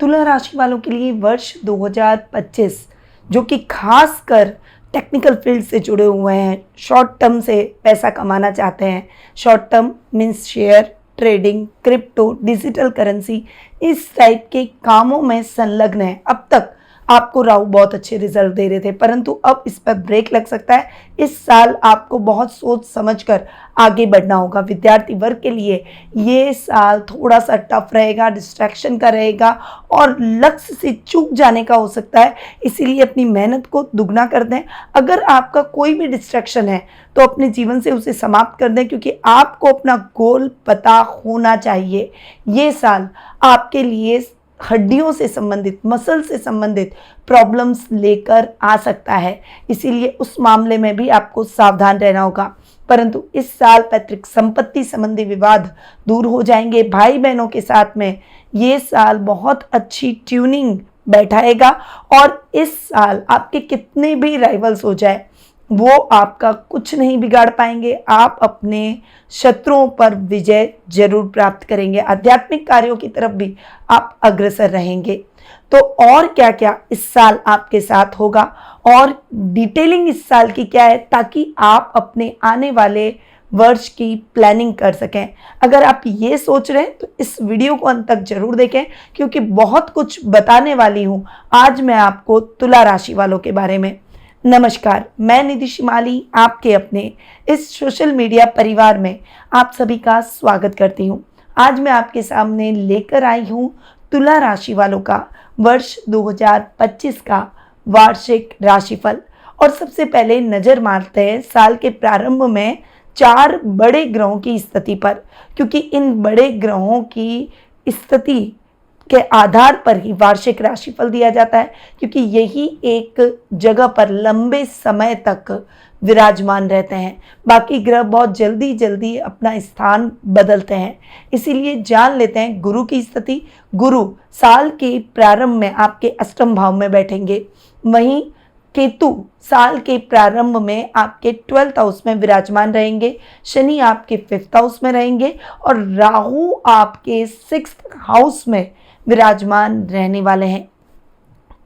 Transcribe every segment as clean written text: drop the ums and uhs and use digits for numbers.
तुला राशि वालों के लिए वर्ष 2025 जो कि खास कर टेक्निकल फील्ड से जुड़े हुए हैं, शॉर्ट टर्म से पैसा कमाना चाहते हैं। Short term means share trading, crypto, digital currency, इस टाइप के कामों में संलग्न है। अब तक आपको राहु बहुत अच्छे रिजल्ट दे रहे थे, परंतु अब इस पर ब्रेक लग सकता है। इस साल आपको बहुत सोच समझकर आगे बढ़ना होगा। विद्यार्थी वर्ग के लिए ये साल थोड़ा सा टफ रहेगा, डिस्ट्रैक्शन का रहेगा और लक्ष्य से चूक जाने का हो सकता है। इसीलिए अपनी मेहनत को दुगना कर दें। अगर आपका कोई भी डिस्ट्रैक्शन है तो अपने जीवन से उसे समाप्त कर दें, क्योंकि आपको अपना गोल पता होना चाहिए। ये साल आपके लिए हड्डियों से संबंधित, मसल से संबंधित प्रॉब्लम्स लेकर आ सकता है। इसीलिए उस मामले में भी आपको सावधान रहना होगा। परंतु इस साल पैतृक संपत्ति संबंधी विवाद दूर हो जाएंगे। भाई बहनों के साथ में ये साल बहुत अच्छी ट्यूनिंग बैठाएगा और इस साल आपके कितने भी राइवल्स हो जाए वो आपका कुछ नहीं बिगाड़ पाएंगे। आप अपने शत्रुओं पर विजय जरूर प्राप्त करेंगे। आध्यात्मिक कार्यों की तरफ भी आप अग्रसर रहेंगे। तो और क्या क्या इस साल आपके साथ होगा और डिटेलिंग इस साल की क्या है, ताकि आप अपने आने वाले वर्ष की प्लानिंग कर सकें। अगर आप ये सोच रहे हैं तो इस वीडियो को अंत तक जरूर देखें, क्योंकि बहुत कुछ बताने वाली हूँ आज मैं आपको तुला राशि वालों के बारे में। नमस्कार, मैं निधि शिमाली आपके अपने इस सोशल मीडिया परिवार में आप सभी का स्वागत करती हूँ। आज मैं आपके सामने लेकर आई हूँ तुला राशि वालों का वर्ष 2025 का वार्षिक राशिफल। और सबसे पहले नज़र मारते हैं साल के प्रारंभ में 4 बड़े ग्रहों की स्थिति पर, क्योंकि इन बड़े ग्रहों की स्थिति के आधार पर ही वार्षिक राशिफल दिया जाता है, क्योंकि यही एक जगह पर लंबे समय तक विराजमान रहते हैं। बाकी ग्रह बहुत जल्दी जल्दी अपना स्थान बदलते हैं। इसीलिए जान लेते हैं गुरु की स्थिति। गुरु साल के प्रारंभ में आपके अष्टम भाव में बैठेंगे। वहीं केतु साल के प्रारंभ में आपके 12th हाउस में विराजमान रहेंगे। शनि आपके 5th हाउस में रहेंगे और राहु आपके 6th हाउस में विराजमान रहने वाले हैं।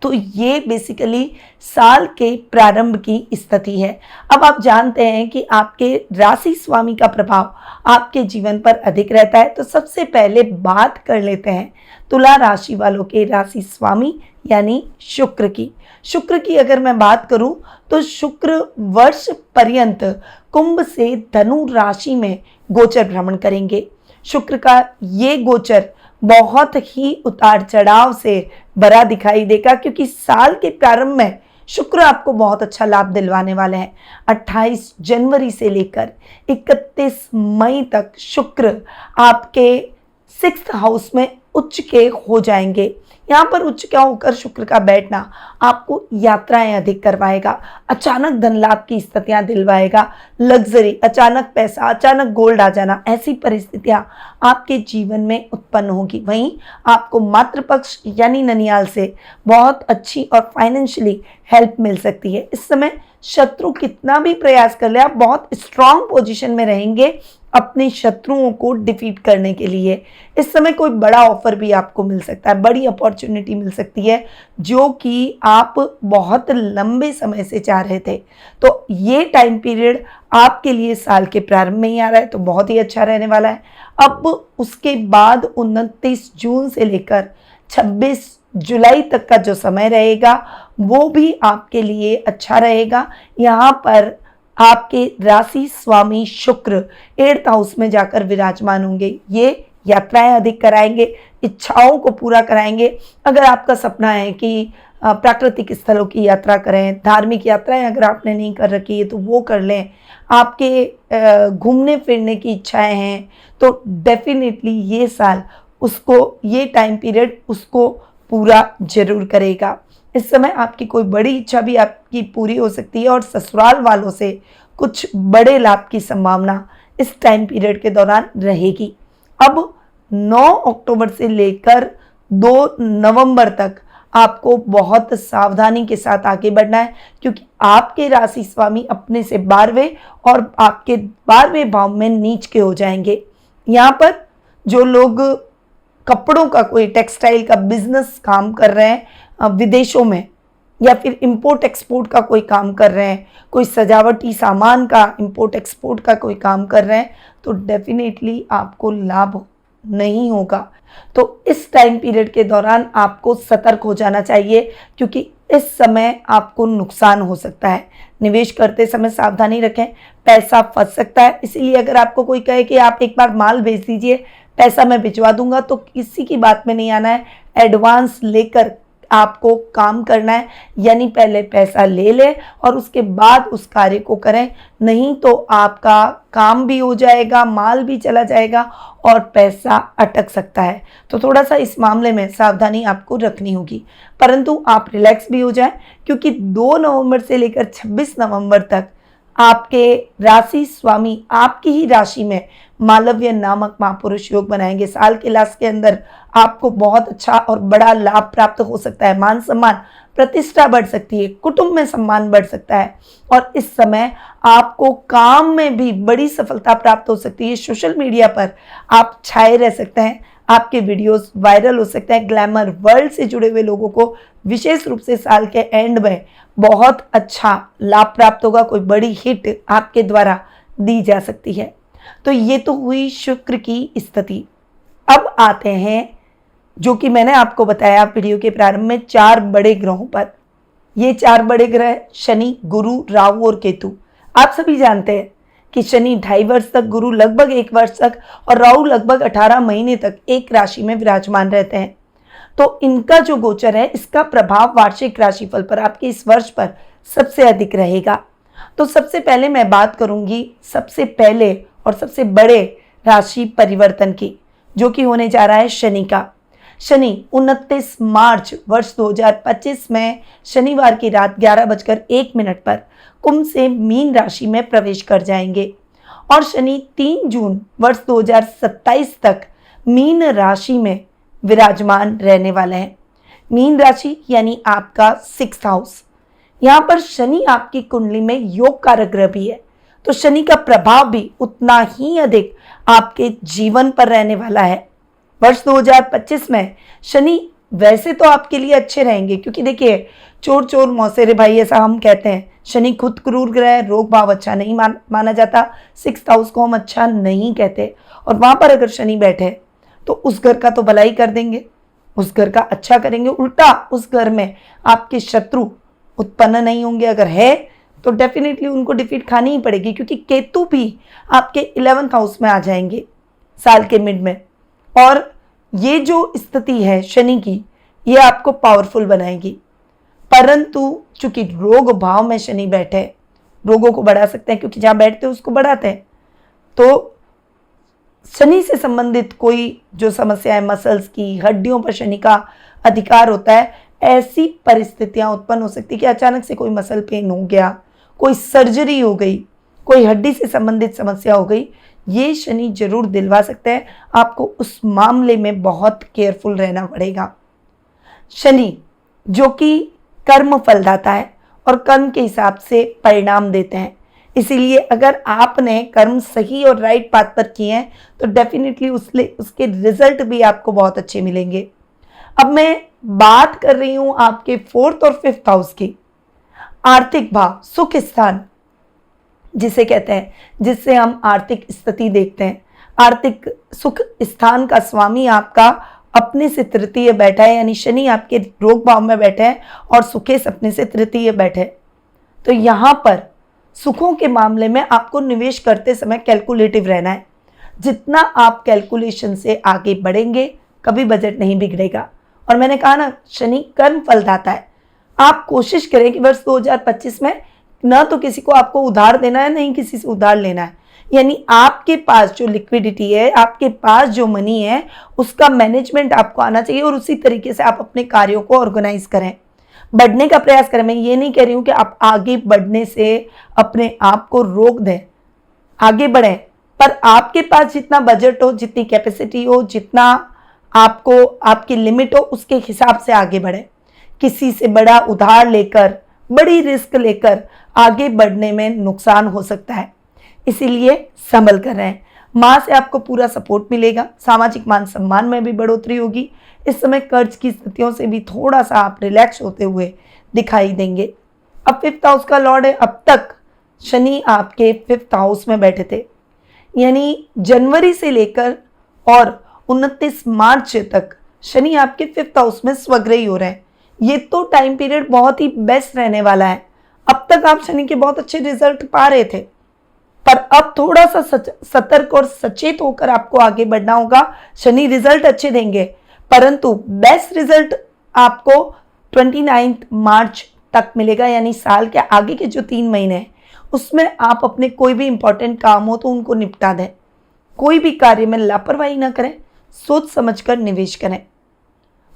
तो ये बेसिकली साल के प्रारंभ की स्थिति है। अब आप जानते हैं कि आपके राशि स्वामी का प्रभाव आपके जीवन पर अधिक रहता है। तो सबसे पहले बात कर लेते हैं तुला राशि वालों के राशि स्वामी यानी शुक्र की। शुक्र की अगर मैं बात करूं तो शुक्र वर्ष पर्यंत कुंभ से धनु राशि में गोचर भ्रमण करेंगे। शुक्र का ये गोचर बहुत ही उतार चढ़ाव से भरा दिखाई देगा, क्योंकि साल के प्रारंभ में शुक्र आपको बहुत अच्छा लाभ दिलवाने वाले हैं। 28 जनवरी से लेकर 31 मई तक शुक्र आपके 6th हाउस में उच्च के हो जाएंगे। यहाँ पर उच्च क्या होकर शुक्र का बैठना आपको यात्राएं अधिक करवाएगा, अचानक धन लाभ की स्थितियां दिलवाएगा, लग्जरी, अचानक पैसा, अचानक गोल्ड आ जाना, ऐसी परिस्थितियां आपके जीवन में उत्पन्न होगी। वहीं आपको मातृपक्ष यानी ननियाल से बहुत अच्छी और फाइनेंशियली हेल्प मिल सकती है। इस समय शत्रु कितना भी प्रयास कर ले, आप बहुत स्ट्रांग पोजीशन में रहेंगे अपने शत्रुओं को डिफीट करने के लिए। इस समय कोई बड़ा ऑफर भी आपको मिल सकता है, बड़ी अपॉर्चुनिटी मिल सकती है जो कि आप बहुत लंबे समय से चाह रहे थे। तो ये टाइम पीरियड आपके लिए साल के प्रारंभ में ही आ रहा है, तो बहुत ही अच्छा रहने वाला है। अब उसके बाद 29 जून से लेकर 26 जुलाई तक का जो समय रहेगा वो भी आपके लिए अच्छा रहेगा। यहाँ पर आपके राशि स्वामी शुक्र 8th हाउस में जाकर विराजमान होंगे। ये यात्राएं अधिक कराएंगे, इच्छाओं को पूरा कराएंगे। अगर आपका सपना है कि प्राकृतिक स्थलों की यात्रा करें, धार्मिक यात्राएं अगर आपने नहीं कर रखी है तो वो कर लें, आपके घूमने फिरने की इच्छाएं हैं तो डेफिनेटली ये साल उसको, ये टाइम पीरियड उसको पूरा जरूर करेगा। इस समय आपकी कोई बड़ी इच्छा भी आपकी पूरी हो सकती है और ससुराल वालों से कुछ बड़े लाभ की संभावना इस टाइम पीरियड के दौरान रहेगी। अब 9 अक्टूबर से लेकर 2 नवंबर तक आपको बहुत सावधानी के साथ आगे बढ़ना है, क्योंकि आपके राशि स्वामी अपने से 12वें और आपके 12वें भाव में नीच के हो जाएंगे। यहाँ पर जो लोग कपड़ों का कोई टेक्सटाइल का बिजनेस काम कर रहे हैं विदेशों में, या फिर इंपोर्ट एक्सपोर्ट का कोई काम कर रहे हैं, कोई सजावटी सामान का इंपोर्ट एक्सपोर्ट का कोई काम कर रहे हैं, तो डेफिनेटली आपको लाभ नहीं होगा। तो इस टाइम पीरियड के दौरान आपको सतर्क हो जाना चाहिए, क्योंकि इस समय आपको नुकसान हो सकता है। निवेश करते समय सावधानी रखें, पैसा फंस सकता है। इसीलिए अगर आपको कोई कहे कि आप एक बार माल भेज दीजिए, पैसा मैं भिजवा दूंगा, तो किसी की बात में नहीं आना है। एडवांस लेकर आपको काम करना है, यानी पहले पैसा ले लें और उसके बाद उस कार्य को करें, नहीं तो आपका काम भी हो जाएगा, माल भी चला जाएगा और पैसा अटक सकता है। तो थोड़ा सा इस मामले में सावधानी आपको रखनी होगी, परंतु आप रिलैक्स भी हो जाएं, क्योंकि 2 नवंबर से लेकर 26 नवंबर तक आपके राशि स्वामी आपकी ही राशि में मालव्य नामक महापुरुष योग बनाएंगे। साल के लास्ट के अंदर आपको बहुत अच्छा और बड़ा लाभ प्राप्त हो सकता है। मान सम्मान, प्रतिष्ठा बढ़ सकती है, कुटुंब में सम्मान बढ़ सकता है और इस समय आपको काम में भी बड़ी सफलता प्राप्त हो सकती है। सोशल मीडिया पर आप छाए रह सकते हैं, आपके वीडियोस वायरल हो सकते हैं। ग्लैमर वर्ल्ड से जुड़े हुए लोगों को विशेष रूप से साल के एंड में बहुत अच्छा लाभ प्राप्त होगा, कोई बड़ी हिट आपके द्वारा दी जा सकती है। तो ये तो हुई शुक्र की स्थिति। अब आते हैं जो कि मैंने आपको बताया वीडियो के प्रारंभ में 4 बड़े ग्रहों पर। ये 4 बड़े ग्रह शनि, गुरु, राहु और केतु। आप सभी जानते हैं कि शनि 2.5 वर्ष तक, गुरु लगभग 1 वर्ष तक और राहु लगभग 18 महीने तक एक राशि में विराजमान रहते हैं। तो इनका जो गोचर है, इसका प्रभाव वार्षिक राशिफल पर आपके इस वर्ष पर सबसे अधिक रहेगा। तो सबसे पहले मैं बात करूंगी सबसे पहले और सबसे बड़े राशि परिवर्तन की, जो कि होने जा रहा है शनि का। शनि 29 मार्च वर्ष 2025 में शनिवार की रात 11:01 पर कुंभ से मीन राशि में प्रवेश कर जाएंगे और शनि 3 जून वर्ष 2027 तक मीन राशि में विराजमान रहने वाले हैं। मीन राशि यानी आपका 6th हाउस। यहाँ पर शनि आपकी कुंडली में योग कारक ग्रह भी है, तो शनि का प्रभाव भी उतना ही अधिक आपके जीवन पर रहने वाला है। वर्ष 2025 में शनि वैसे तो आपके लिए अच्छे रहेंगे, क्योंकि देखिए चोर चोर मौसेरे भाई ऐसा हम कहते हैं। शनि खुद क्रूर ग्रह है, रोग भाव अच्छा नहीं माना जाता, 6th हाउस को हम अच्छा नहीं कहते, और वहां पर अगर शनि बैठे तो उस घर का तो भलाई कर देंगे, उस घर का अच्छा करेंगे, उल्टा उस घर में आपके शत्रु उत्पन्न नहीं होंगे। अगर है तो डेफिनेटली उनको डिफीट खानी ही पड़ेगी, क्योंकि केतु भी आपके 11th हाउस में आ जाएंगे साल के मिड में, और ये जो स्थिति है शनि की, ये आपको पावरफुल बनाएगी। परंतु चूंकि रोग भाव में शनि बैठे, रोगों को बढ़ा सकते हैं, क्योंकि जहां बैठते हैं उसको बढ़ाते हैं। तो शनि से संबंधित कोई जो समस्या है, मसल्स की, हड्डियों पर शनि का अधिकार होता है, ऐसी परिस्थितियां उत्पन्न हो सकती है कि अचानक से कोई मसल पेन हो गया, कोई सर्जरी हो गई, कोई हड्डी से संबंधित समस्या हो गई। ये शनि जरूर दिलवा सकते हैं, आपको उस मामले में बहुत केयरफुल रहना पड़ेगा। शनि जो कि कर्म फलदाता है और कर्म के हिसाब से परिणाम देते हैं, इसीलिए अगर आपने कर्म सही और राइट पाथ पर किए हैं तो डेफिनेटली उसके रिजल्ट भी आपको बहुत अच्छे मिलेंगे। अब मैं बात कर रही हूं आपके 4th और 5th हाउस की। आर्थिक भाव, सुख स्थान जिसे कहते हैं, जिससे हम आर्थिक स्थिति देखते हैं। आर्थिक सुख स्थान का स्वामी आपका अपने से तृतीय बैठा है, यानी शनि आपके रोग भाव में बैठे हैं और सुखेश अपने से तृतीय बैठे। तो यहाँ पर सुखों के मामले में आपको निवेश करते समय कैलकुलेटिव रहना है। जितना आप कैलकुलेशन से आगे बढ़ेंगे, कभी बजट नहीं बिगड़ेगा। और मैंने कहा ना, शनि कर्म फलदाता है। आप कोशिश करें कि वर्ष 2025 में ना तो किसी को आपको उधार देना है, नहीं किसी से उधार लेना है। यानी आपके पास जो लिक्विडिटी है, आपके पास जो मनी है, उसका मैनेजमेंट आपको आना चाहिए और उसी तरीके से आप अपने कार्यों को ऑर्गेनाइज करें, बढ़ने का प्रयास करें। मैं ये नहीं कह रही हूँ कि आप आगे बढ़ने से अपने आप को रोक दें, आगे बढ़ें, पर आपके पास जितना बजट हो, जितनी कैपेसिटी हो, जितना आपको आपकी लिमिट हो, उसके हिसाब से आगे बढ़ें। किसी से बड़ा उधार लेकर, बड़ी रिस्क लेकर आगे बढ़ने में नुकसान हो सकता है, इसीलिए संभल कर रहें। माँ से आपको पूरा सपोर्ट मिलेगा, सामाजिक मान सम्मान में भी बढ़ोतरी होगी। इस समय कर्ज की स्थितियों से भी थोड़ा सा आप रिलैक्स होते हुए दिखाई देंगे। अब 5th हाउस का लॉर्ड है, अब तक शनि आपके 5th हाउस में बैठे थे, यानी जनवरी से लेकर और 29 मार्च तक शनि आपके 5th हाउस में स्वग्रही हो रहे हैं। ये तो टाइम पीरियड बहुत ही बेस्ट रहने वाला है। अब तक आप शनि के बहुत अच्छे रिजल्ट पा रहे थे, पर अब थोड़ा सा सतर्क और सचेत होकर आपको आगे बढ़ना होगा। शनि रिजल्ट अच्छे देंगे, परंतु बेस्ट रिजल्ट आपको 29 मार्च तक मिलेगा, यानी साल के आगे के जो 3 महीने हैं उसमें आप अपने कोई भी इंपॉर्टेंट काम हो तो उनको निपटा दें। कोई भी कार्य में लापरवाही ना करें, सोच समझकर निवेश करें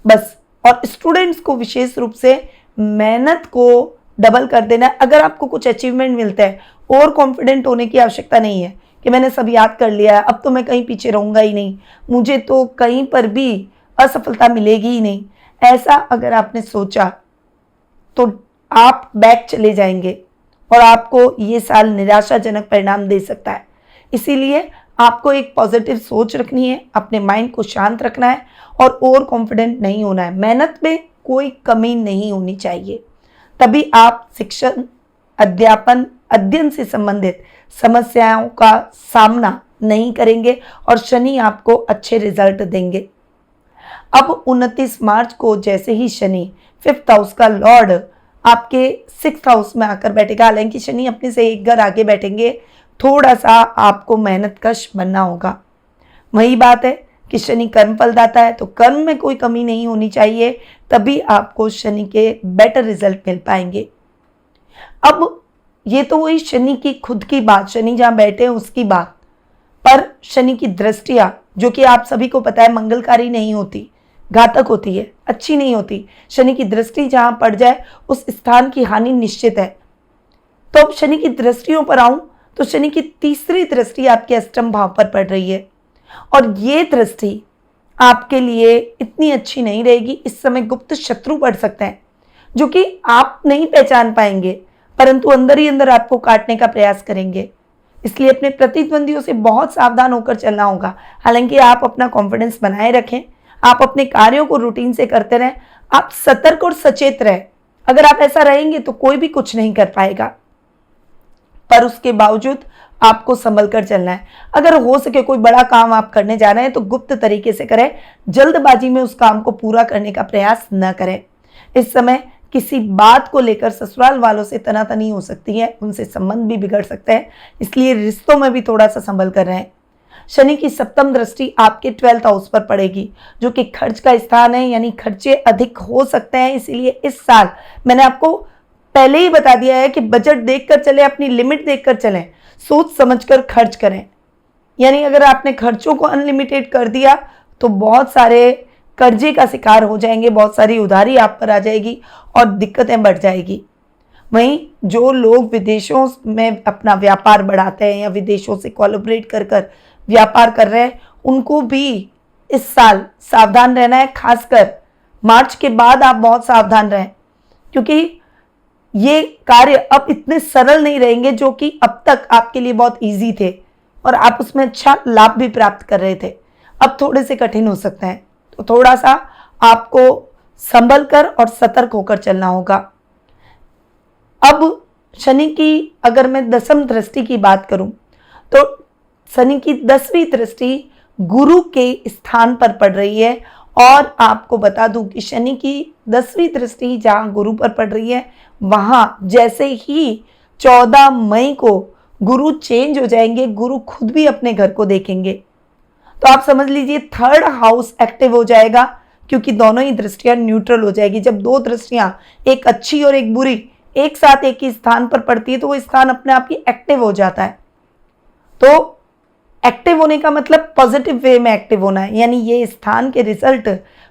बस। और स्टूडेंट्स को विशेष रूप से मेहनत को डबल कर देना। अगर आपको कुछ अचीवमेंट मिलता है, और कॉन्फिडेंट होने की आवश्यकता नहीं है कि मैंने सब याद कर लिया है, अब तो मैं कहीं पीछे रहूंगा ही नहीं, मुझे तो कहीं पर भी असफलता मिलेगी ही नहीं। ऐसा अगर आपने सोचा तो आप बैक चले जाएंगे और आपको ये साल निराशाजनक परिणाम दे सकता है। इसीलिए आपको एक पॉजिटिव सोच रखनी है, अपने माइंड को शांत रखना है और ओवर कॉन्फिडेंट नहीं होना है। मेहनत में कोई कमी नहीं होनी चाहिए, तभी आप शिक्षण, अध्यापन, अध्ययन से संबंधित समस्याओं का सामना नहीं करेंगे और शनि आपको अच्छे रिजल्ट देंगे। अब 29 मार्च को जैसे ही शनि 5th हाउस का लॉर्ड आपके 6th हाउस में आकर बैठेगा, हालांकि शनि अपने से एक घर आगे बैठेंगे, थोड़ा सा आपको मेहनत कश बनना होगा। वही बात है कि शनि कर्म फलदाता है, तो कर्म में कोई कमी नहीं होनी चाहिए, तभी आपको शनि के बेटर रिजल्ट मिल पाएंगे। अब ये तो वही शनि की खुद की बात, शनि जहाँ बैठे हैं उसकी बात, पर शनि की दृष्टियाँ, जो कि आप सभी को पता है मंगलकारी नहीं होती, घातक होती है, अच्छी नहीं होती। शनि की दृष्टि जहाँ पड़ जाए उस स्थान की हानि निश्चित है। तो अब शनि की दृष्टियों पर आऊं तो शनि की तीसरी दृष्टि आपके अष्टम भाव पर पड़ रही है और ये दृष्टि आपके लिए इतनी अच्छी नहीं रहेगी। इस समय गुप्त शत्रु पड़ सकते हैं जो कि आप नहीं पहचान पाएंगे, परंतु अंदर ही अंदर आपको काटने का प्रयास करेंगे। इसलिए अपने प्रतिद्वंदियों से बहुत सावधान होकर चलना होगा। हालांकि आप अपना कॉन्फिडेंस बनाए रखें, आप अपने कार्यों को रूटीन से करते रहें, आप सतर्क और सचेत रहें। अगर आप ऐसा रहेंगे तो कोई भी कुछ नहीं कर पाएगा, पर उसके बावजूद आपको संभल कर चलना है। अगर हो सके कोई बड़ा काम आप करने जा रहे हैं तो गुप्त तरीके से करें, जल्दबाजी में उस काम को पूरा करने का प्रयास न करें। इस समय किसी बात को लेकर ससुराल वालों से तनातनी हो सकती है, उनसे संबंध भी बिगड़ सकते हैं, इसलिए रिश्तों में भी थोड़ा सा संभल कर रहें। शनि की 7th दृष्टि आपके 12th हाउस पर पड़ेगी, जो कि खर्च का स्थान है, यानी खर्चे अधिक हो सकते हैं। इसीलिए इस साल मैंने आपको पहले ही बता दिया है कि बजट देखकर चलें, अपनी लिमिट देखकर चलें, सोच समझकर खर्च करें। यानी अगर आपने खर्चों को अनलिमिटेड कर दिया तो बहुत सारे कर्जे का शिकार हो जाएंगे, बहुत सारी उधारी आप पर आ जाएगी और दिक्कतें बढ़ जाएगी। वहीं जो लोग विदेशों में अपना व्यापार बढ़ाते हैं या विदेशों से कोलैबोरेट कर कर व्यापार कर रहे हैं, उनको भी इस साल सावधान रहना है। खासकर मार्च के बाद आप बहुत सावधान रहें, क्योंकि ये कार्य अब इतने सरल नहीं रहेंगे जो कि अब तक आपके लिए बहुत इजी थे और आप उसमें अच्छा लाभ भी प्राप्त कर रहे थे, अब थोड़े से कठिन हो सकते हैं। तो थोड़ा सा आपको संभल कर और सतर्क होकर चलना होगा। अब शनि की अगर मैं 10वीं दृष्टि की बात करूं तो शनि की 10वीं दृष्टि गुरु के स्थान पर पड़ रही है और आपको बता दूं कि शनि की 10वीं दृष्टि जहां गुरु पर पड़ रही है, वहां जैसे ही 14 मई को गुरु चेंज हो जाएंगे, गुरु खुद भी अपने घर को देखेंगे। तो आप समझ लीजिए 3rd हाउस एक्टिव हो जाएगा, क्योंकि दोनों ही दृष्टियां न्यूट्रल हो जाएगी। जब दो दृष्टियां, एक अच्छी और एक बुरी, एक साथ एक ही स्थान पर पड़ती है तो वो स्थान अपने आप ही एक्टिव हो जाता है। तो एक्टिव होने का मतलब पॉजिटिव वे में एक्टिव होना है, यानी ये स्थान के रिजल्ट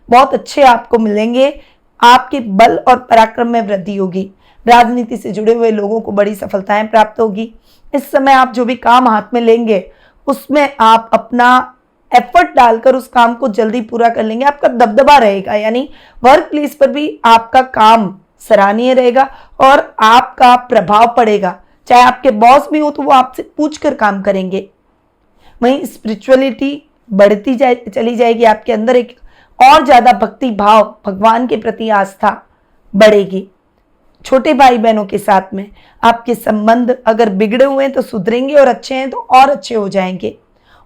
बहुत अच्छे आपको मिलेंगे। आपके बल और पराक्रम में वृद्धि होगी। राजनीति से जुड़े हुए लोगों को बड़ी सफलताएं प्राप्त होगी। इस समय आप जो भी काम हाथ में लेंगे उसमें आप अपना एफर्ट डालकर उस काम को जल्दी पूरा कर लेंगे। आपका दबदबा रहेगा, यानी वर्क प्लेस पर भी आपका काम सराहनीय रहेगा और आपका प्रभाव पड़ेगा। चाहे आपके बॉस भी हो तो वो आपसे पूछकर काम करेंगे। वहीं स्पिरिचुअलिटी बढ़ती चली जाएगी, आपके अंदर एक और ज़्यादा भक्ति भाव, भगवान के प्रति आस्था बढ़ेगी। छोटे भाई बहनों के साथ में आपके संबंध अगर बिगड़े हुए हैं तो सुधरेंगे, और अच्छे हैं तो और अच्छे हो जाएंगे,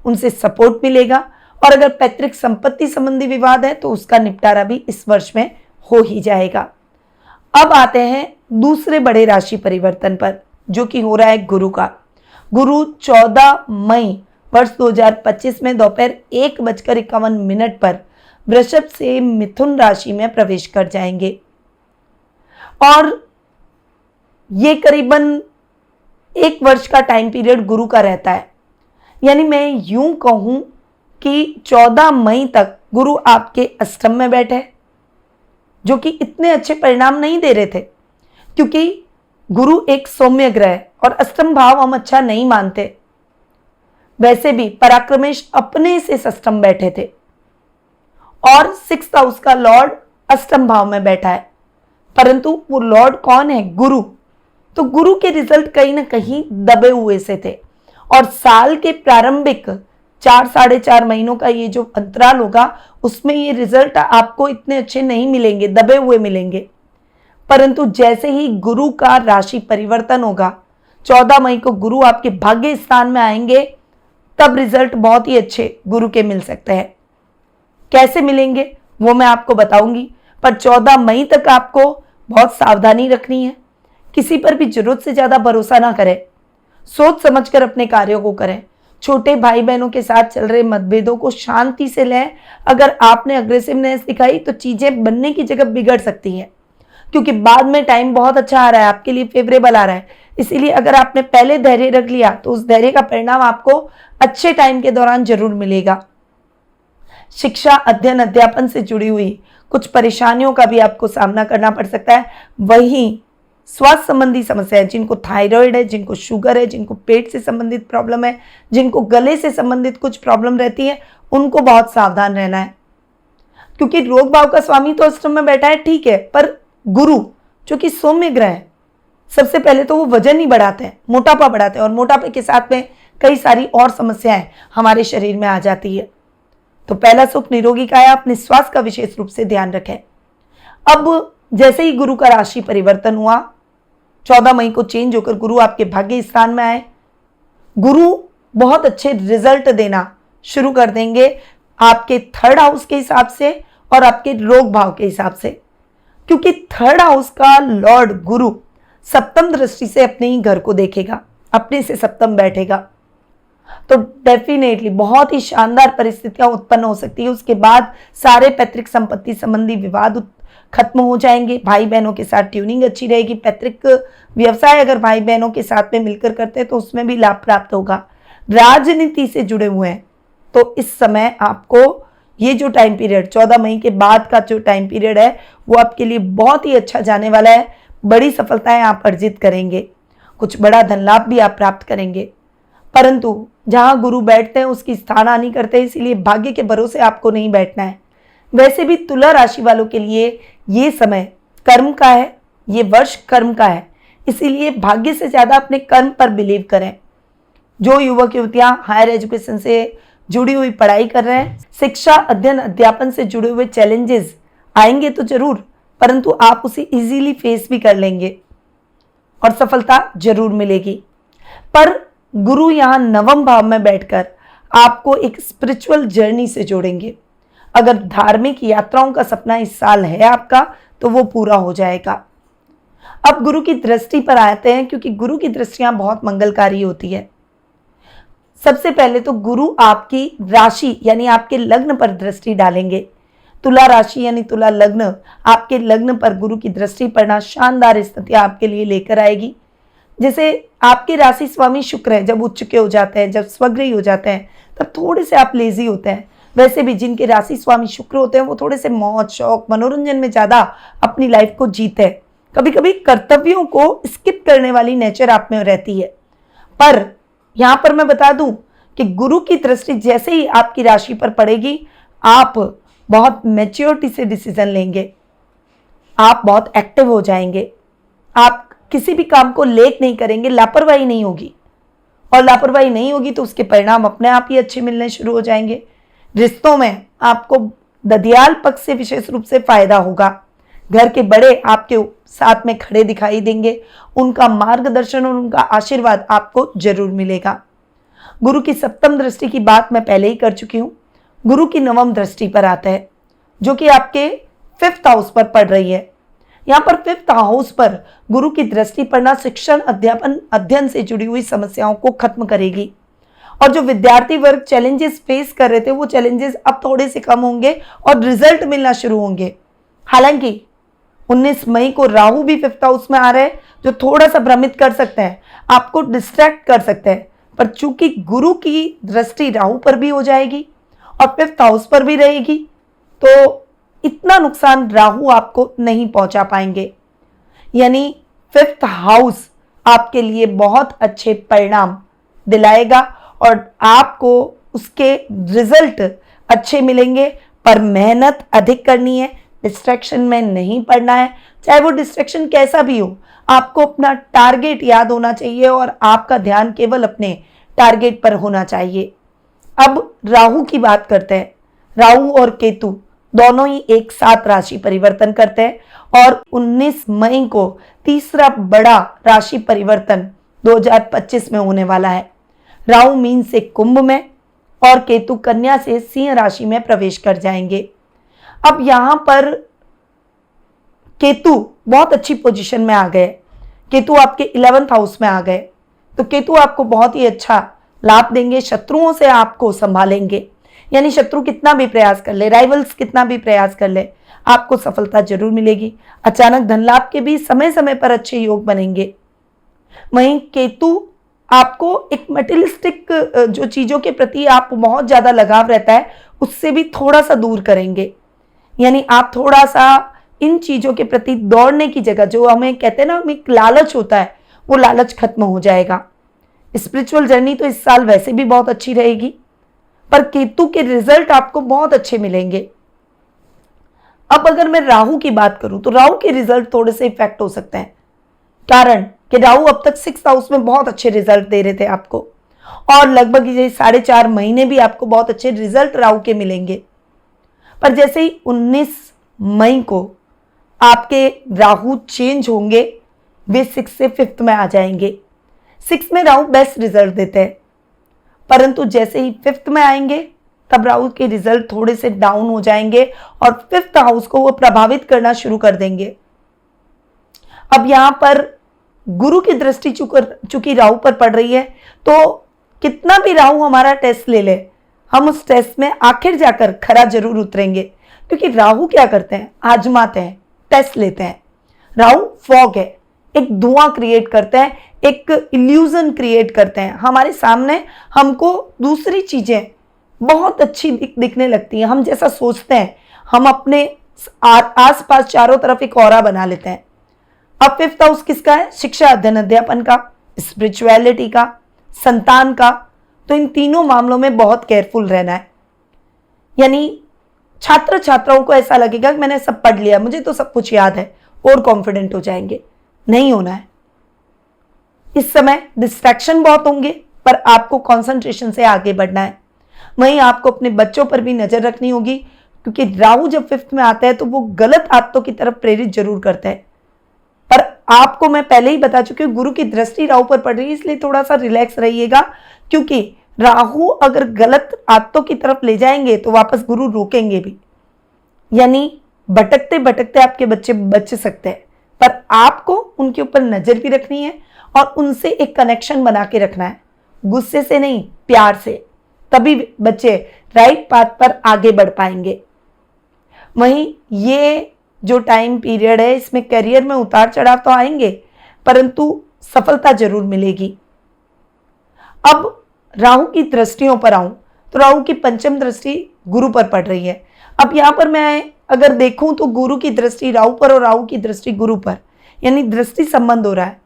उनसे सपोर्ट मिलेगा। और अगर पैतृक संपत्ति संबंधी विवाद है तो उसका निपटारा भी इस वर्ष में हो ही जाएगा। अब आते हैं दूसरे बड़े राशि परिवर्तन पर, जो कि हो रहा है गुरु का। गुरु 14 मई वर्ष 2025 में दोपहर 1:51 पर वृषभ से मिथुन राशि में प्रवेश कर जाएंगे, और ये करीबन 1 वर्ष का टाइम पीरियड गुरु का रहता है। यानी मैं यूं कहूं कि 14 मई तक गुरु आपके अष्टम में बैठे, जो कि इतने अच्छे परिणाम नहीं दे रहे थे, क्योंकि गुरु एक सौम्य ग्रह है और अष्टम भाव हम अच्छा नहीं मानते। वैसे भी पराक्रमेश अपने से षष्ठम बैठे थे, और 6th हाउस का लॉर्ड अष्टम भाव में बैठा है, परंतु वो लॉर्ड कौन है? गुरु। तो गुरु के रिजल्ट कहीं ना कहीं दबे हुए से थे, और साल के प्रारंभिक 4-4.5 महीनों का ये जो अंतराल होगा उसमें ये रिजल्ट आपको इतने अच्छे नहीं मिलेंगे, दबे हुए मिलेंगे। परंतु जैसे ही गुरु का राशि परिवर्तन होगा, 14 मई को गुरु आपके भाग्य स्थान में आएंगे, तब रिजल्ट बहुत ही अच्छे गुरु के मिल सकते हैं। कैसे मिलेंगे वो मैं आपको बताऊंगी, पर 14 मई तक आपको बहुत सावधानी रखनी है। किसी पर भी जरूरत से ज्यादा भरोसा ना करें, सोच समझकर अपने कार्यों को करें। छोटे भाई बहनों के साथ चल रहे मतभेदों को शांति से लें। अगर आपने अग्रेसिवनेस दिखाई तो चीजें बनने की जगह बिगड़ सकती हैं, क्योंकि बाद में टाइम बहुत अच्छा आ रहा है, आपके लिए फेवरेबल आ रहा है। इसीलिए अगर आपने पहले धैर्य रख लिया तो उस धैर्य का परिणाम आपको अच्छे टाइम के दौरान जरूर मिलेगा। शिक्षा, अध्ययन, अध्यापन से जुड़ी हुई कुछ परेशानियों का भी आपको सामना करना पड़ सकता है। वहीं स्वास्थ्य संबंधी समस्याएं, जिनको थायराइड है, जिनको शुगर है, जिनको पेट से संबंधित प्रॉब्लम है, जिनको गले से संबंधित कुछ प्रॉब्लम रहती है, उनको बहुत सावधान रहना है, क्योंकि रोग भाव का स्वामी तो अष्टम में बैठा है, ठीक है, पर गुरु जो कि सौम्य ग्रह है, सबसे पहले तो वो वजन ही बढ़ाते हैं, मोटापा बढ़ाते हैं, और मोटापे के साथ में कई सारी और समस्याएं हमारे शरीर में आ जाती है। तो पहला सुख निरोगी काया, अपने स्वास्थ्य का विशेष रूप से ध्यान रखें। अब जैसे ही गुरु का राशि परिवर्तन हुआ, 14 मई को चेंज होकर गुरु आपके भाग्य स्थान में आए, गुरु बहुत अच्छे रिजल्ट देना शुरू कर देंगे आपके 3rd हाउस के हिसाब से और आपके रोग भाव के हिसाब से, क्योंकि 3rd हाउस का लॉर्ड गुरु सप्तम दृष्टि से अपने ही घर को देखेगा, अपने से सप्तम बैठेगा। तो डेफिनेटली बहुत ही शानदार परिस्थितियां उत्पन्न हो सकती है। उसके बाद सारे पैतृक संपत्ति संबंधी विवाद खत्म हो जाएंगे, भाई बहनों के साथ ट्यूनिंग अच्छी रहेगी। पैतृक व्यवसाय अगर भाई बहनों के साथ में मिलकर करते हैं तो उसमें भी लाभ प्राप्त होगा। राजनीति से जुड़े हुए हैं तो इस समय आपको ये जो टाइम पीरियड 14 मई के बाद का जो टाइम पीरियड है वो आपके लिए बहुत ही अच्छा जाने वाला है। बड़ी सफलताएं आप अर्जित करेंगे, कुछ बड़ा धन लाभ भी आप प्राप्त करेंगे। परंतु जहां गुरु बैठते हैं उसकी स्थान हानि करते हैं, इसीलिए भाग्य के भरोसे आपको नहीं बैठना है। वैसे भी तुला राशि वालों के लिए ये समय कर्म का है, ये वर्ष कर्म का है, इसीलिए भाग्य से ज्यादा अपने कर्म पर बिलीव करें। जो युवक युवतियां हायर एजुकेशन से जुड़ी हुई पढ़ाई कर रहे हैं, शिक्षा, अध्ययन, अध्यापन से जुड़े हुए चैलेंजेस आएंगे तो जरूर, परंतु आप उसे इजीली फेस भी कर लेंगे और सफलता जरूर मिलेगी। पर गुरु यहाँ 9वें भाव में बैठकर आपको एक स्पिरिचुअल जर्नी से जोड़ेंगे। अगर धार्मिक यात्राओं का सपना इस साल है आपका तो वो पूरा हो जाएगा। अब गुरु की दृष्टि पर आते हैं, क्योंकि गुरु की दृष्टियां बहुत मंगलकारी होती है। सबसे पहले तो गुरु आपकी राशि यानी आपके लग्न पर दृष्टि डालेंगे। तुला राशि यानी तुला लग्न, आपके लग्न पर गुरु की दृष्टि पड़ना शानदार स्थितियां आपके लिए लेकर आएगी। जैसे आपके राशि स्वामी शुक्र है, जब उच्च के हो जाते हैं, जब स्वग्रही हो जाते हैं, तब थोड़े से आप लेजी होते हैं। वैसे भी जिनके राशि स्वामी शुक्र होते हैं वो थोड़े से मौज शौक मनोरंजन में ज्यादा अपनी लाइफ को जीते हैं। कभी कभी कर्तव्यों को स्किप करने वाली नेचर आप में रहती है। पर यहां पर मैं बता दूं कि गुरु की दृष्टि जैसे ही आपकी राशि पर पड़ेगी, आप बहुत मैच्योरिटी से डिसीजन लेंगे, आप बहुत एक्टिव हो जाएंगे, आप किसी भी काम को लेट नहीं करेंगे, लापरवाही नहीं होगी और लापरवाही नहीं होगी तो उसके परिणाम अपने आप ही अच्छे मिलने शुरू हो जाएंगे। रिश्तों में आपको ददियाल पक्ष से विशेष रूप से फायदा होगा। घर के बड़े आपके साथ में खड़े दिखाई देंगे, उनका मार्गदर्शन और उनका आशीर्वाद आपको जरूर मिलेगा। गुरु की सप्तम दृष्टि की बात मैं पहले ही कर चुकी हूं। गुरु की नवम दृष्टि पर आता है जो कि आपके 5th हाउस पर पड़ रही है। यहाँ पर 5th हाउस पर गुरु की दृष्टि पड़ना शिक्षण, अध्यापन, अध्ययन से जुड़ी हुई समस्याओं को खत्म करेगी। और जो विद्यार्थी वर्ग चैलेंजेस फेस कर रहे थे वो चैलेंजेस अब थोड़े से कम होंगे और रिजल्ट मिलना शुरू होंगे। हालांकि 19 मई को राहु भी 5th हाउस में आ रहे हैं जो थोड़ा सा भ्रमित कर सकते हैं, आपको डिस्ट्रैक्ट कर सकते हैं। पर चूंकि गुरु की दृष्टि राहु पर भी हो जाएगी और 5th हाउस पर भी रहेगी तो इतना नुकसान राहु आपको नहीं पहुंचा पाएंगे। यानी 5th हाउस आपके लिए बहुत अच्छे परिणाम दिलाएगा और आपको उसके रिजल्ट अच्छे मिलेंगे। पर मेहनत अधिक करनी है, डिस्ट्रैक्शन में नहीं पड़ना है। चाहे वो डिस्ट्रैक्शन कैसा भी हो, आपको अपना टारगेट याद होना चाहिए और आपका ध्यान केवल अपने टारगेट पर होना चाहिए। अब राहु की बात करते हैं। राहु और केतु दोनों ही एक साथ राशि परिवर्तन करते हैं और 19 मई को तीसरा बड़ा राशि परिवर्तन 2025 में होने वाला है। राहु मीन से कुंभ में और केतु कन्या से सिंह राशि में प्रवेश कर जाएंगे। अब यहां पर केतु बहुत अच्छी पोजीशन में आ गए। केतु आपके 11th हाउस में आ गए तो केतु आपको बहुत ही अच्छा लाभ देंगे, शत्रुओं से आपको संभालेंगे। यानी शत्रु कितना भी प्रयास कर ले, राइवल्स कितना भी प्रयास कर ले, आपको सफलता जरूर मिलेगी। अचानक धन लाभ के भी समय समय पर अच्छे योग बनेंगे। वहीं केतु आपको एक मटेरियलिस्टिक जो चीजों के प्रति आप बहुत ज्यादा लगाव रहता है उससे भी थोड़ा सा दूर करेंगे। यानी आप थोड़ा सा इन चीजों के प्रति दौड़ने की जगह, जो हमें कहते हैं ना, हमें एक लालच होता है, वो लालच खत्म हो जाएगा। स्पिरिचुअल जर्नी तो इस साल वैसे भी बहुत अच्छी रहेगी, पर केतु के रिजल्ट आपको बहुत अच्छे मिलेंगे। अब अगर मैं राहु की बात करूं तो राहु के रिजल्ट थोड़े से इफेक्ट हो सकते हैं, कारण कि राहु अब तक 6th हाउस में बहुत अच्छे रिजल्ट दे रहे थे आपको और लगभग ये 4.5 महीने भी आपको बहुत अच्छे रिजल्ट राहु के मिलेंगे। पर जैसे ही 19 मई को आपके राहु चेंज होंगे, वे 6 से 5th में आ जाएंगे। 6 में राहु बेस्ट रिजल्ट देते हैं, परंतु जैसे ही 5th में आएंगे तब राहु के रिजल्ट थोड़े से डाउन हो जाएंगे और 5th हाउस को वो प्रभावित करना शुरू कर देंगे। अब यहां पर गुरु की दृष्टि चूंकि राहु पर पड़ रही है तो कितना भी राहु हमारा टेस्ट ले ले, हम उस टेस्ट में आखिर जाकर खरा जरूर उतरेंगे। क्योंकि राहु क्या करते हैं, आजमाते हैं, टेस्ट लेते हैं। राहु फॉग है, एक धुआं क्रिएट करते हैं, एक इल्यूजन क्रिएट करते हैं हमारे सामने। हमको दूसरी चीजें बहुत अच्छी दिखने लगती हैं, हम जैसा सोचते हैं हम अपने आसपास चारों तरफ एक ऑरा बना लेते हैं। अब 5th हाउस किसका है, शिक्षा, अध्ययन, अध्यापन का, स्पिरिचुअलिटी का, संतान का। तो इन तीनों मामलों में बहुत केयरफुल रहना है। यानी छात्र छात्राओं को ऐसा लगेगा कि मैंने सब पढ़ लिया, मुझे तो सब कुछ याद है, और कॉन्फिडेंट हो जाएंगे। नहीं होना है। इस समय डिस्ट्रैक्शन बहुत होंगे पर आपको कंसंट्रेशन से आगे बढ़ना है। वहीं आपको अपने बच्चों पर भी नजर रखनी होगी, क्योंकि राहु जब 5th में आता है तो वो गलत आदतों की तरफ प्रेरित जरूर करता है। पर आपको मैं पहले ही बता चुकी हूँ, गुरु की दृष्टि राहु पर पड़ रही है, इसलिए थोड़ा सा रिलैक्स रहिएगा। क्योंकि राहु अगर गलत आदतों की तरफ ले जाएंगे तो वापस गुरु रोकेंगे भी। यानी भटकते भटकते आपके बच्चे बच सकते हैं, पर आपको उनके ऊपर नजर भी रखनी है और उनसे एक कनेक्शन बना के रखना है, गुस्से से नहीं, प्यार से। तभी बच्चे राइट पाथ पर आगे बढ़ पाएंगे। वहीं ये जो टाइम पीरियड है, इसमें करियर में उतार चढ़ाव तो आएंगे, परंतु सफलता जरूर मिलेगी। अब राहु की दृष्टियों पर आऊं तो राहु की 5म दृष्टि गुरु पर पड़ रही है। अब यहां पर मैं अगर देखूं तो गुरु की दृष्टि राहु पर और राहु की दृष्टि गुरु पर, यानी दृष्टि संबंध हो रहा है।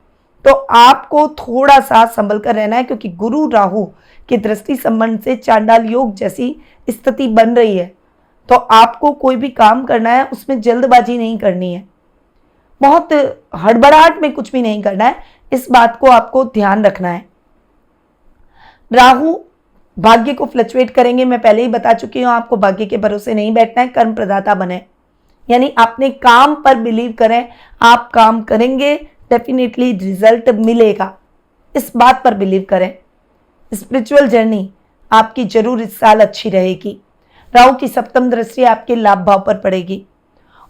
तो आपको थोड़ा सा संभल कर रहना है, क्योंकि गुरु राहु की दृष्टि संबंध से चांडाल योग जैसी स्थिति बन रही है। तो आपको कोई भी काम करना है उसमें जल्दबाजी नहीं करनी है, बहुत हड़बड़ाहट में कुछ भी नहीं करना है। इस बात को आपको ध्यान रखना है। राहु भाग्य को फ्लक्चुएट करेंगे। मैं पहले ही बता चुकी हूं आपको, भाग्य के भरोसे नहीं बैठना है, कर्म प्रदाता बने, यानी अपने काम पर बिलीव करें। आप काम करेंगे, डेफिनेटली रिजल्ट मिलेगा, इस बात पर बिलीव करें। स्पिरिचुअल जर्नी आपकी जरूर इस साल अच्छी रहेगी। राहु की सप्तम दृष्टि आपके लाभ भाव पर पड़ेगी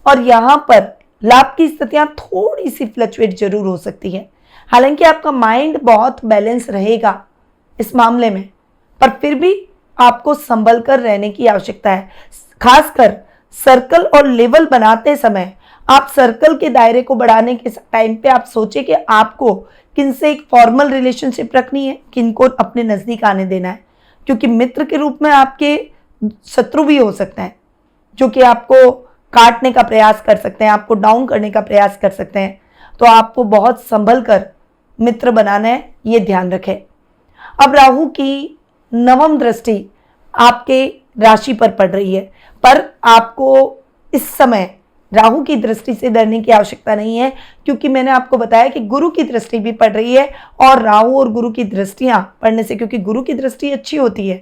और यहां पर लाभ की स्थितियां थोड़ी सी फ्लक्चुएट जरूर हो सकती है। हालांकि आपका माइंड बहुत बैलेंस रहेगा इस मामले में, पर फिर भी आपको संभल कर रहने की आवश्यकता है। खासकर सर्कल और लेवल बनाते समय आप सर्कल के दायरे को बढ़ाने के टाइम पे आप सोचें कि आपको किनसे एक फॉर्मल रिलेशनशिप रखनी है, किनको अपने नजदीक आने देना है, क्योंकि मित्र के रूप में आपके शत्रु भी हो सकते हैं जो कि आपको काटने का प्रयास कर सकते हैं, आपको डाउन करने का प्रयास कर सकते हैं। तो आपको बहुत संभल कर मित्र बनाना है, ये ध्यान रखें। अब राहु की नवम दृष्टि आपके राशि पर पड़ रही है, पर आपको इस समय राहु की दृष्टि से डरने की आवश्यकता नहीं है, क्योंकि मैंने आपको बताया कि गुरु की दृष्टि भी पड़ रही है और राहु और गुरु की दृष्टियां पड़ने से, क्योंकि गुरु की दृष्टि अच्छी होती है,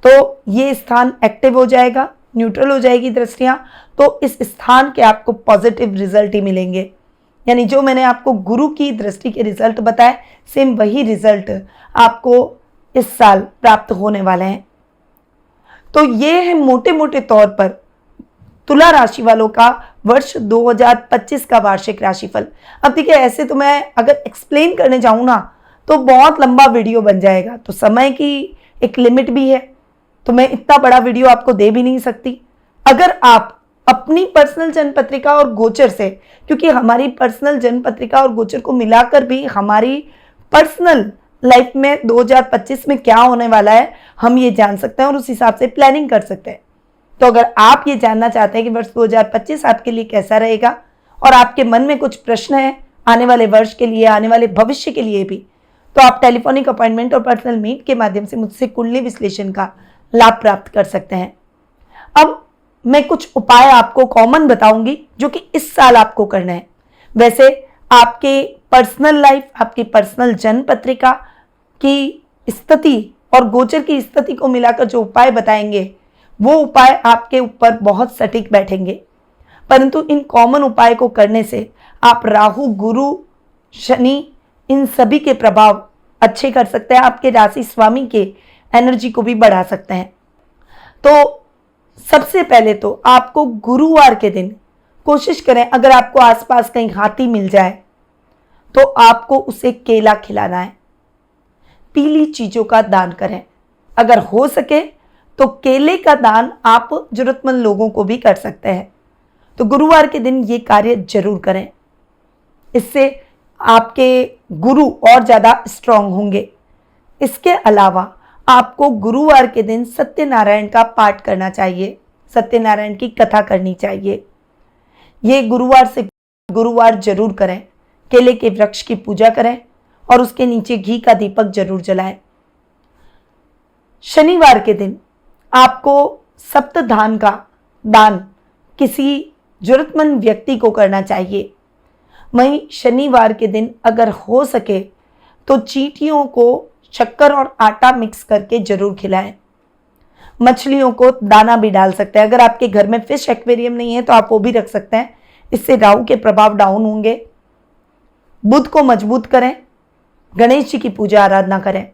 तो ये स्थान एक्टिव हो जाएगा, न्यूट्रल हो जाएगी दृष्टियां, तो इस स्थान के आपको पॉजिटिव रिजल्ट ही मिलेंगे। यानी जो मैंने आपको गुरु की दृष्टि के रिजल्ट बताए, सेम वही रिजल्ट आपको इस साल प्राप्त होने वाले हैं। तो ये है मोटे मोटे तौर पर तुला राशि वालों का वर्ष 2025 का वार्षिक राशिफल। अब देखिए, ऐसे तो मैं अगर एक्सप्लेन करने जाऊं ना तो बहुत लंबा वीडियो बन जाएगा, तो समय की एक लिमिट भी है, तो मैं इतना बड़ा वीडियो आपको दे भी नहीं सकती। अगर आप अपनी पर्सनल जन्म पत्रिका और गोचर से, क्योंकि हमारी पर्सनल जन्म पत्रिका और गोचर को मिलाकर भी हमारी पर्सनल लाइफ में 2025 में क्या होने वाला है हम ये जान सकते हैं और उस हिसाब से प्लानिंग कर सकते हैं। तो अगर आप ये जानना चाहते हैं कि वर्ष 2025 आपके लिए कैसा रहेगा और आपके मन में कुछ प्रश्न है आने वाले वर्ष के लिए, आने वाले भविष्य के लिए भी, तो आप टेलीफोनिक अपॉइंटमेंट और पर्सनल मीट के माध्यम से मुझसे कुंडली विश्लेषण का लाभ प्राप्त कर सकते हैं। अब मैं कुछ उपाय आपको कॉमन बताऊंगी जो कि इस साल आपको करना है। वैसे आपके पर्सनल लाइफ, आपकी पर्सनल जन्म पत्रिका की स्थिति और गोचर की स्थिति को मिलाकर जो उपाय बताएंगे वो उपाय आपके ऊपर बहुत सटीक बैठेंगे, परंतु इन कॉमन उपाय को करने से आप राहु, गुरु, शनि, इन सभी के प्रभाव अच्छे कर सकते हैं, आपके राशि स्वामी के एनर्जी को भी बढ़ा सकते हैं। तो सबसे पहले तो आपको गुरुवार के दिन कोशिश करें, अगर आपको आसपास कहीं हाथी मिल जाए तो आपको उसे केला खिलाना है, पीली चीजों का दान करें। अगर हो सके तो केले का दान आप जरूरतमंद लोगों को भी कर सकते हैं। तो गुरुवार के दिन ये कार्य जरूर करें, इससे आपके गुरु और ज़्यादा स्ट्रांग होंगे। इसके अलावा आपको गुरुवार के दिन सत्यनारायण का पाठ करना चाहिए, सत्यनारायण की कथा करनी चाहिए। ये गुरुवार से गुरुवार जरूर करें। केले के वृक्ष की पूजा करें और उसके नीचे घी का दीपक जरूर जलाएं। शनिवार के दिन आपको सप्तधान का दान किसी जरूरतमंद व्यक्ति को करना चाहिए। वहीं शनिवार के दिन अगर हो सके तो चींटियों को शक्कर और आटा मिक्स करके जरूर खिलाएं। मछलियों को दाना भी डाल सकते हैं। अगर आपके घर में फिश एक्वेरियम नहीं है तो आप वो भी रख सकते हैं, इससे राहु के प्रभाव डाउन होंगे। बुध को मजबूत करें, गणेश जी की पूजा आराधना करें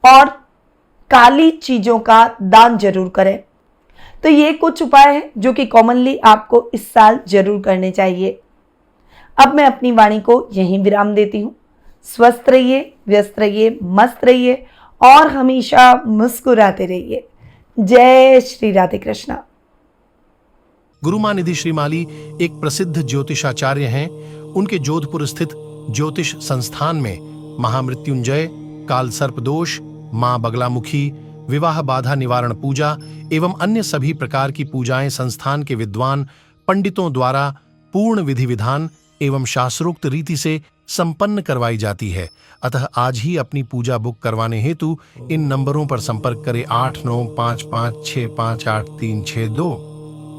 और काली चीजों का दान जरूर करें। तो ये कुछ उपाय हैं जो कि कॉमनली आपको इस साल जरूर करने चाहिए। अब मैं अपनी वाणी को यहीं विराम देती हूँ। स्वस्थ रहिए, व्यस्त रहिए, मस्त रहिए और हमेशा मुस्कुराते रहिए। जय श्री राधे कृष्णा। गुरुमानिधि श्रीमाली एक प्रसिद्ध ज्योतिषाचार्य हैं। उनके जोधपुर स्थित ज्योतिष संस्थान में महामृत्युंजय, काल सर्प दोष, मां बगलामुखी, विवाह बाधा निवारण पूजा एवं अन्य सभी प्रकार की पूजाएं संस्थान के विद्वान पंडितों द्वारा पूर्ण विधि विधान एवं शास्त्रोक्त रीति से संपन्न करवाई जाती है। अतः आज ही अपनी पूजा बुक करवाने हेतु इन नंबरों पर संपर्क करें 8955658362।